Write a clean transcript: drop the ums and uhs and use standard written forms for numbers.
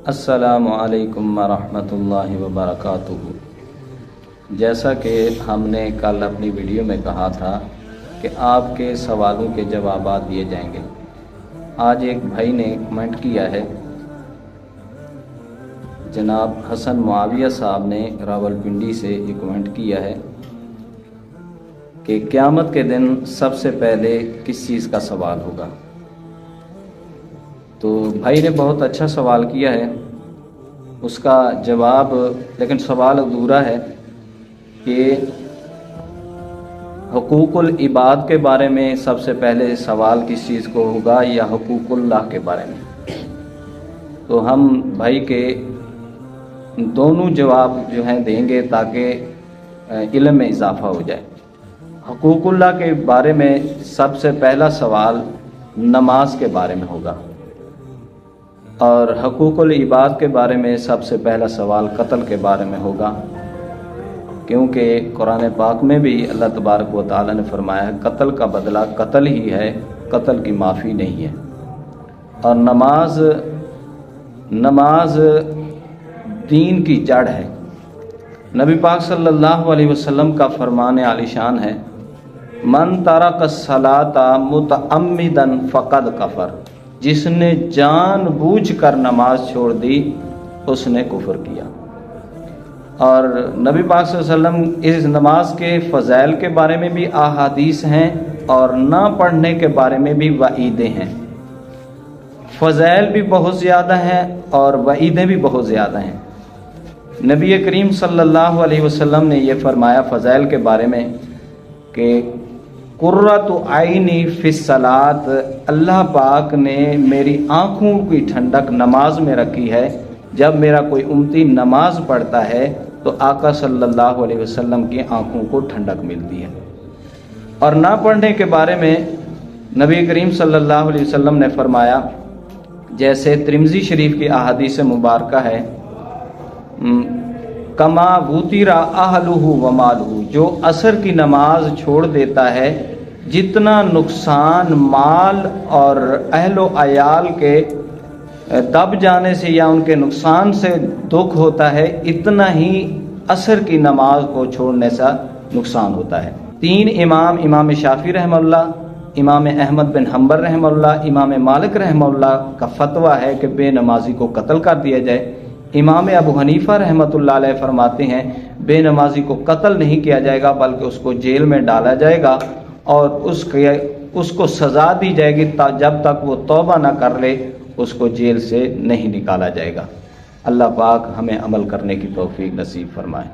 السلام علیکم ورحمۃ اللہ وبرکاتہ۔ جیسا کہ ہم نے کل اپنی ویڈیو میں کہا تھا کہ آپ کے سوالوں کے جوابات دیے جائیں گے، آج ایک بھائی نے کمنٹ کیا ہے، جناب حسن معاویہ صاحب نے راولپنڈی سے یہ کمنٹ کیا ہے کہ قیامت کے دن سب سے پہلے کس چیز کا سوال ہوگا۔ تو بھائی نے بہت اچھا سوال کیا ہے، اس کا جواب لیکن سوال ادھورا ہے کہ حقوق العباد کے بارے میں سب سے پہلے سوال کس چیز کو ہوگا یا حقوق اللہ کے بارے میں۔ تو ہم بھائی کے دونوں جواب جو ہیں دیں گے تاکہ علم میں اضافہ ہو جائے۔ حقوق اللہ کے بارے میں سب سے پہلا سوال نماز کے بارے میں ہوگا، اور حقوق العباد کے بارے میں سب سے پہلا سوال قتل کے بارے میں ہوگا، کیونکہ قرآن پاک میں بھی اللہ تبارک و تعالی نے فرمایا ہے قتل کا بدلہ قتل ہی ہے، قتل کی معافی نہیں ہے۔ اور نماز دین کی جڑ ہے۔ نبی پاک صلی اللہ علیہ وسلم کا فرمان عالی شان ہے، من ترک الصلاۃ متعمدا فقد کفر، جس نے جان بوجھ کر نماز چھوڑ دی اس نے کفر کیا۔ اور نبی پاک صلی اللہ علیہ وسلم اس نماز کے فضائل کے بارے میں بھی احادیث ہیں اور نہ پڑھنے کے بارے میں بھی وعیدیں ہیں۔ فضائل بھی بہت زیادہ ہیں اور وعیدیں بھی بہت زیادہ ہیں۔ نبی کریم صلی اللہ علیہ وسلم نے یہ فرمایا فضائل کے بارے میں کہ قرۃ عینی فی الصلاۃ، اللہ پاک نے میری آنکھوں کی ٹھنڈک نماز میں رکھی ہے۔ جب میرا کوئی امتی نماز پڑھتا ہے تو آقا صلی اللہ علیہ وسلم کی آنکھوں کو ٹھنڈک ملتی ہے۔ اور نہ پڑھنے کے بارے میں نبی کریم صلی اللہ علیہ وسلم نے فرمایا، جیسے ترمذی شریف کی احادیث مبارکہ ہے، کما وطر اہلہ و مالہ، جو عصر کی نماز چھوڑ دیتا ہے جتنا نقصان مال اور اہل و عیال کے دب جانے سے یا ان کے نقصان سے دکھ ہوتا ہے، اتنا ہی عصر کی نماز کو چھوڑنے سے نقصان ہوتا ہے۔ تین امام شافعی رحمہ اللہ، امام احمد بن حنبل رحمہ اللہ، امام مالک رحمہ اللہ کا فتویٰ ہے کہ بے نمازی کو قتل کر دیا جائے۔ امام ابو حنیفہ رحمۃ اللہ علیہ فرماتے ہیں بے نمازی کو قتل نہیں کیا جائے گا بلکہ اس کو جیل میں ڈالا جائے گا اور اس کو سزا دی جائے گی جب تک وہ توبہ نہ کر لے اس کو جیل سے نہیں نکالا جائے گا۔ اللہ پاک ہمیں عمل کرنے کی توفیق نصیب فرمائے۔